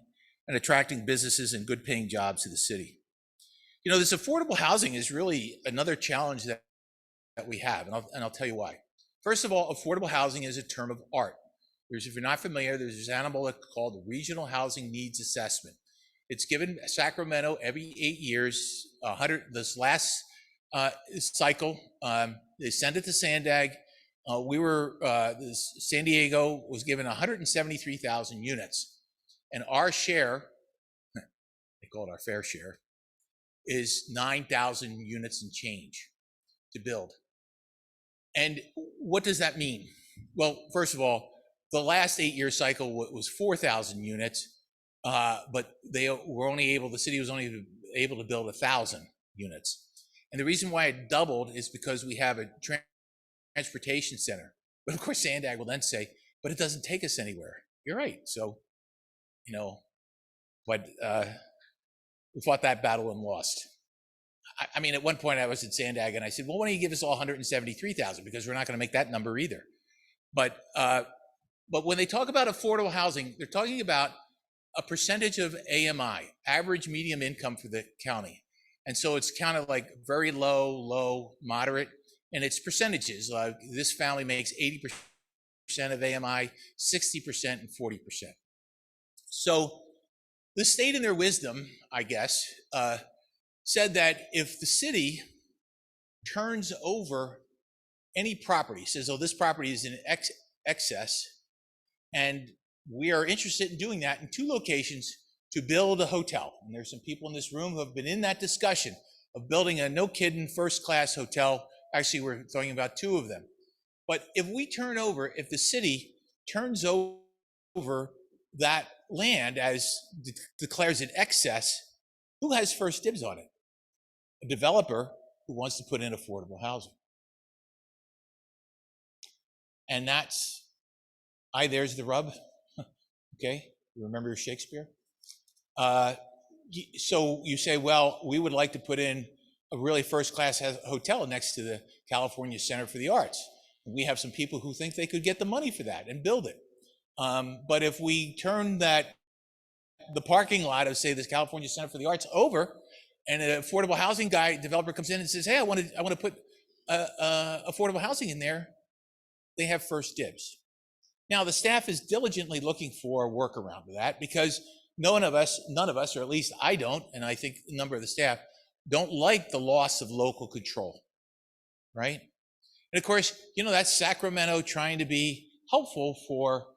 Speaker 13: and attracting businesses and good paying jobs to the city. You know, this affordable housing is really another challenge that we have, and I'll tell you why. First of all, affordable housing is a term of art. If you're not familiar, there's this animal called the Regional Housing Needs Assessment. It's given Sacramento every 8 years. This last cycle, they send it to Sandag. San Diego was given 173,000 units, and our share, they call it our fair share, is 9,000 units and change to build. And what does that mean? Well, first of all, the last 8-year cycle was 4,000 units, but the city was only able to build 1,000 units. And the reason why it doubled is because we have a transportation center. But of course, Sandag will then say, but it doesn't take us anywhere. You're right. So, but we fought that battle and lost. I mean, at one point I was at Sandag and I said, well, why don't you give us all 173,000? Because we're not going to make that number either. But when they talk about affordable housing, they're talking about a percentage of AMI, average medium income for the county. And so it's kind of like very low, moderate, and it's percentages. Like this family makes of AMI, 60% and 40%. So the state in their wisdom, I guess, said that if the city turns over any property, says, oh, this property is in excess, and we are interested in doing that in 2 locations to build a hotel. And there's some people in this room who have been in that discussion of building a no-kidding first-class hotel. Actually, we're talking about 2 of them. But if the city turns over that land as declares it excess, who has first dibs on it? A developer who wants to put in affordable housing. And there's the rub. Okay, you remember Shakespeare? So you say, well, we would like to put in a really first-class hotel next to the California Center for the Arts. We have some people who think they could get the money for that and build it. But if we turn the parking lot of, say, this California Center for the Arts over, and an affordable housing developer comes in and says, hey, I want to put affordable housing in there, they have first dibs. Now, the staff is diligently looking for a workaround to that, because none of us, or at least I don't, and I think a number of the staff don't like the loss of local control, right? And of course, that's Sacramento trying to be helpful for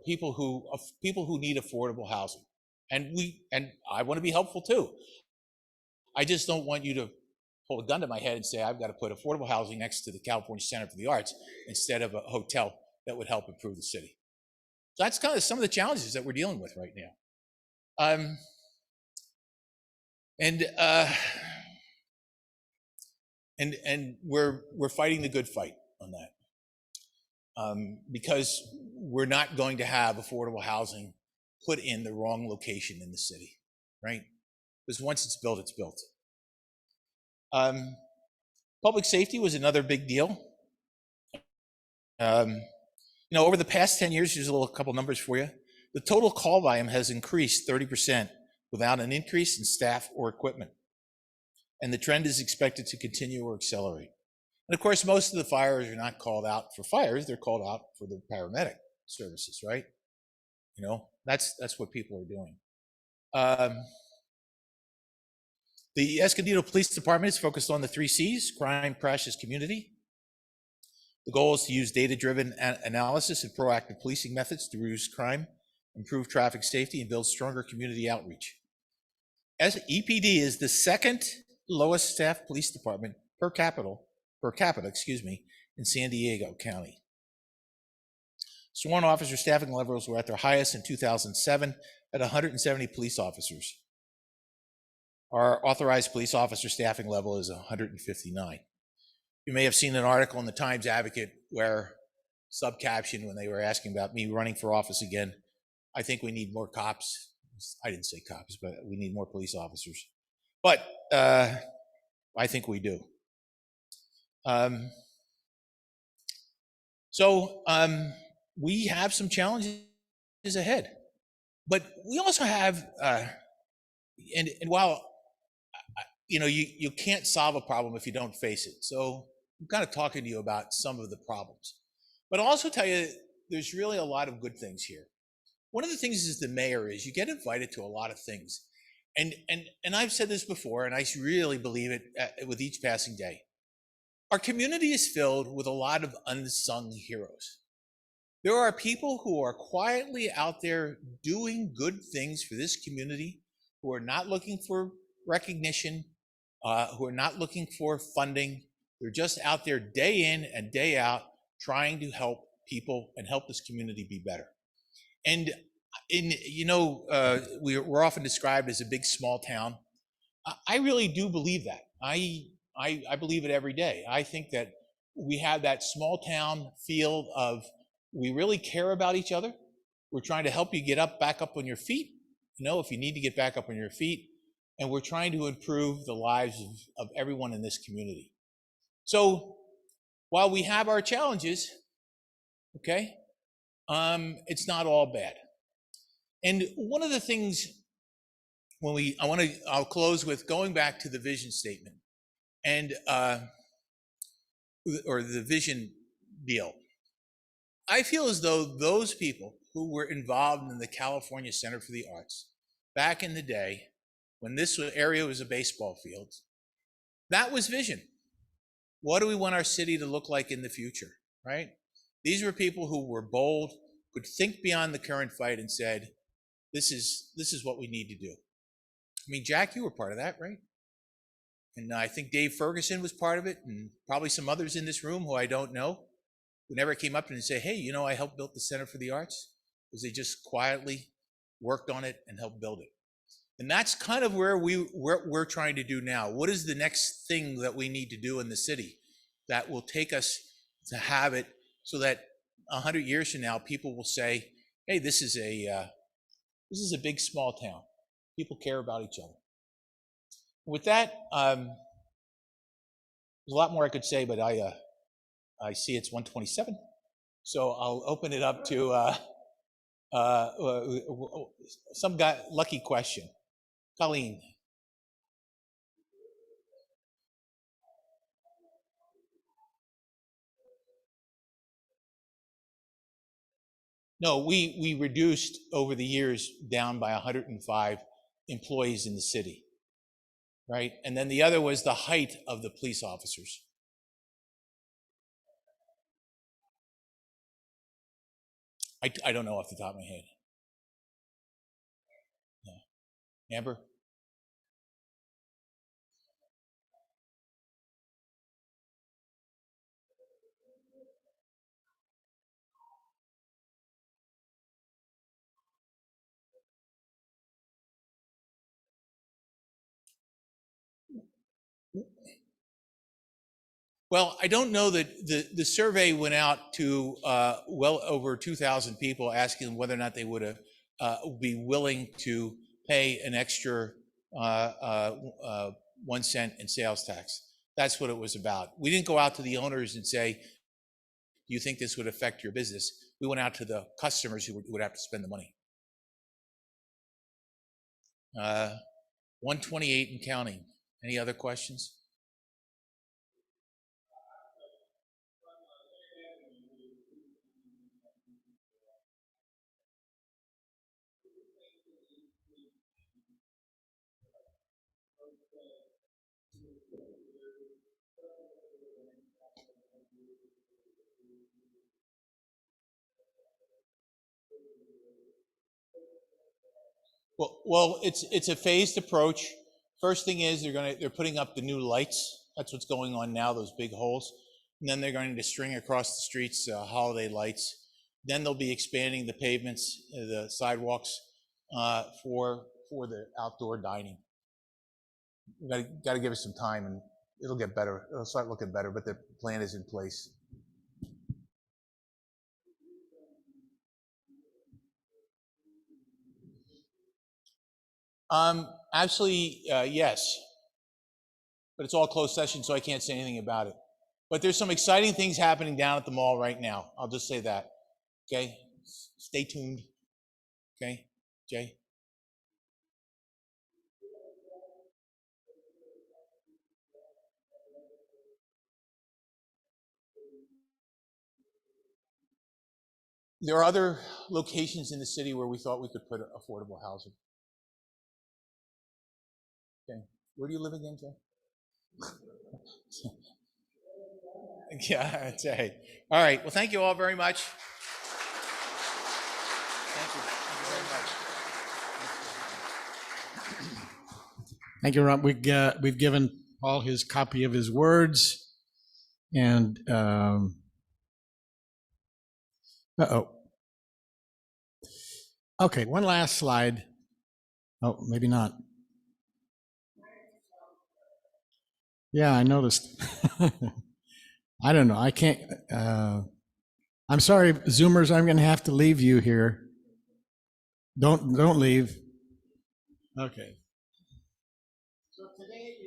Speaker 13: people who need affordable housing, and I want to be helpful too. I just don't want you to hold a gun to my head and say I've got to put affordable housing next to the California Center for the Arts instead of a hotel that would help improve the city. So that's kind of some of the challenges that we're dealing with right now. And we're fighting the good fight on that, because we're not going to have affordable housing put in the wrong location in the city, right? Because once it's built, it's built. Public safety was another big deal. Over the past 10 years, here's a couple numbers for you. The total call volume has increased 30% without an increase in staff or equipment. And the trend is expected to continue or accelerate. And of course, most of the fires are not called out for fires, they're called out for the paramedic services, right? That's what people are doing. The Escondido Police Department is focused on the 3 C's: crime, crashes, community. The goal is to use data-driven analysis and proactive policing methods to reduce crime, improve traffic safety, and build stronger community outreach. EPD is the 2nd lowest staffed police department per capita, in San Diego County. Sworn officer staffing levels were at their highest in 2007 at 170 police officers. Our authorized police officer staffing level is 159. You may have seen an article in the Times Advocate where, subcaption, when they were asking about me running for office again, I think we need more cops. I didn't say cops, but we need more police officers. But I think we do. We have some challenges ahead, but we also have, and while you can't solve a problem if you don't face it. So I'm kind of talking to you about some of the problems, but I'll also tell you there's really a lot of good things here. One of the things as the mayor is you get invited to a lot of things, and I've said this before, and I really believe it with each passing day. Our community is filled with a lot of unsung heroes. There are people who are quietly out there doing good things for this community, who are not looking for recognition, who are not looking for funding. They're just out there day in and day out trying to help people and help this community be better. And we're often described as a big small town. I really do believe that. I believe it every day. I think that we have that small town feel of we really care about each other. We're trying to help you back up on your feet, if you need to get back up on your feet. And we're trying to improve the lives of everyone in this community. So while we have our challenges, okay, it's not all bad. And one of the things I'll close with going back to the vision statement. And or the vision deal. I feel as though those people who were involved in the California Center for the Arts back in the day, when this area was a baseball field, that was vision. What do we want our city to look like in the future, right? These were people who were bold, could think beyond the current fight and said, this is what we need to do. I mean, Jack, you were part of that, right? And I think Dave Ferguson was part of it, and probably some others in this room who I don't know, who never came up and say, hey, you know, I helped build the Center for the Arts, because they just quietly worked on it and helped build it. And that's kind of where we're trying to do now. What is the next thing that we need to do in the city that will take us to have it so that 100 years from now, people will say, hey, this is a big, small town. People care about each other. With that, there's a lot more I could say, but I see it's 1:27. So I'll open it up to some guy, lucky question. Colleen. No, we reduced over the years down by 105 employees in the city, right? And then the other was the height of the police officers. I don't know off the top of my head. Yeah. Amber? Well, I don't know that the survey went out to well over 2,000 people asking them whether or not they would be willing to pay an extra 1 cent in sales tax. That's what it was about. We didn't go out to the owners and say, do you think this would affect your business? We went out to the customers who would have to spend the money. 128 and counting. Any other questions? Well, it's a phased approach. First thing is they're putting up the new lights. That's what's going on now, those big holes. And then they're going to string across the streets holiday lights. Then they'll be expanding the pavements, the sidewalks for the outdoor dining. We got to give it some time, and it'll get better. It'll start looking better, but the plan is in place. Actually, yes, but it's all closed session, so I can't say anything about it. But there's some exciting things happening down at the mall right now. I'll just say that. Okay, stay tuned. Okay, Jay. There are other locations in the city where we thought we could put affordable housing. Okay, where do you live again, Jay? Yeah, that's right. All right. Well, thank you all very much. Thank you. Thank you very much.
Speaker 7: Thank you, Rob. We've given Paul his copy of his words, and okay, one last slide. Oh, maybe not. Yeah, I noticed. I don't know. I can't. I'm sorry, Zoomers. I'm going to have to leave you here. Don't leave. Okay. So today is.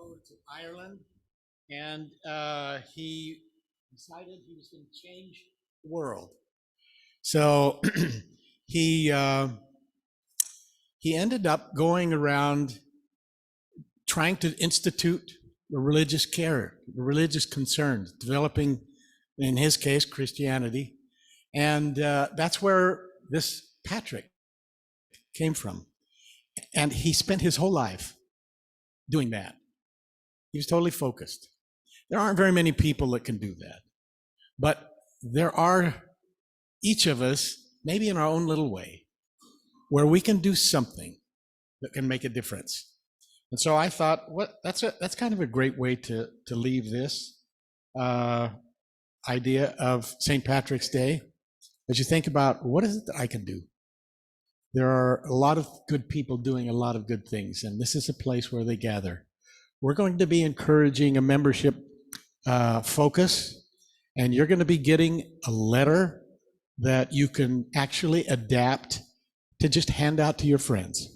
Speaker 7: over to Ireland, and he decided he was going to change the world. So he ended up going around trying to institute the religious care, the religious concerns, developing, in his case, Christianity. And that's where this Patrick came from. And he spent his whole life doing that. He was totally focused. There aren't very many people that can do that. But there are, each of us, maybe in our own little way, where we can do something that can make a difference. And so I thought, that's kind of a great way to leave this idea of St. Patrick's Day, as you think about what is it that I can do. There are a lot of good people doing a lot of good things, and this is a place where they gather. We're going to be encouraging a membership focus, and you're going to be getting a letter that you can actually adapt to just hand out to your friends.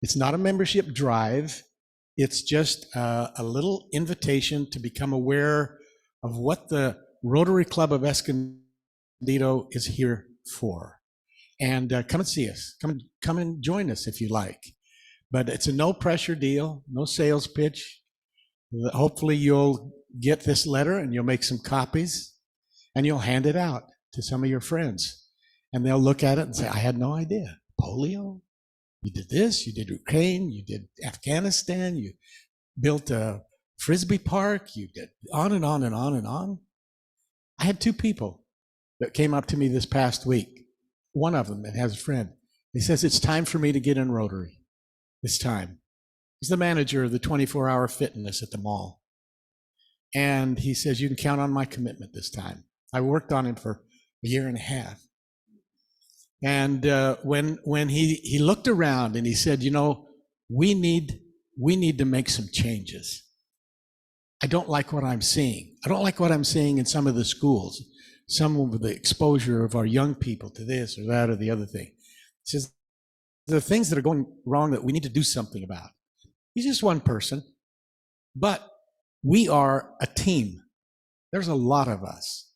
Speaker 7: It's not a membership drive. It's just a little invitation to become aware of what the Rotary Club of Escondido is here for. And come and see us. Come and join us if you like. But it's a no pressure deal, no sales pitch. Hopefully you'll get this letter and you'll make some copies and you'll hand it out to some of your friends. And they'll look at it and say, I had no idea. Polio? You did this, you did Ukraine, you did Afghanistan, you built a Frisbee park, you did on and on and on and on. I had two people that came up to me this past week. One of them that has a friend. He says, it's time for me to get in Rotary. It's time. He's the manager of the 24-hour fitness at the mall. And he says, you can count on my commitment this time. I worked on him for a year and a half. And when he looked around and he said, we need to make some changes. I don't like what I'm seeing. I don't like what I'm seeing in some of the schools, some of the exposure of our young people to this or that or the other thing. He says, there are things that are going wrong that we need to do something about. He's just one person, but we are a team. There's a lot of us.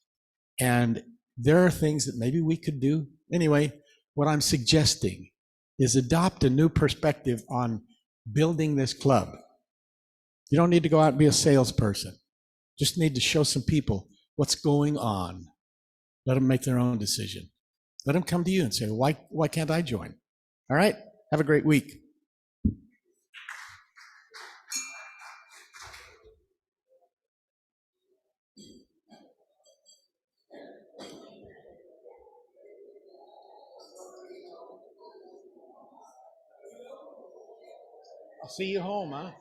Speaker 7: And there are things that maybe we could do. Anyway, what I'm suggesting is adopt a new perspective on building this club. You don't need to go out and be a salesperson. Just need to show some people what's going on. Let them make their own decision. Let them come to you and say, why can't I join? All right? Have a great week. I'll see you home, huh?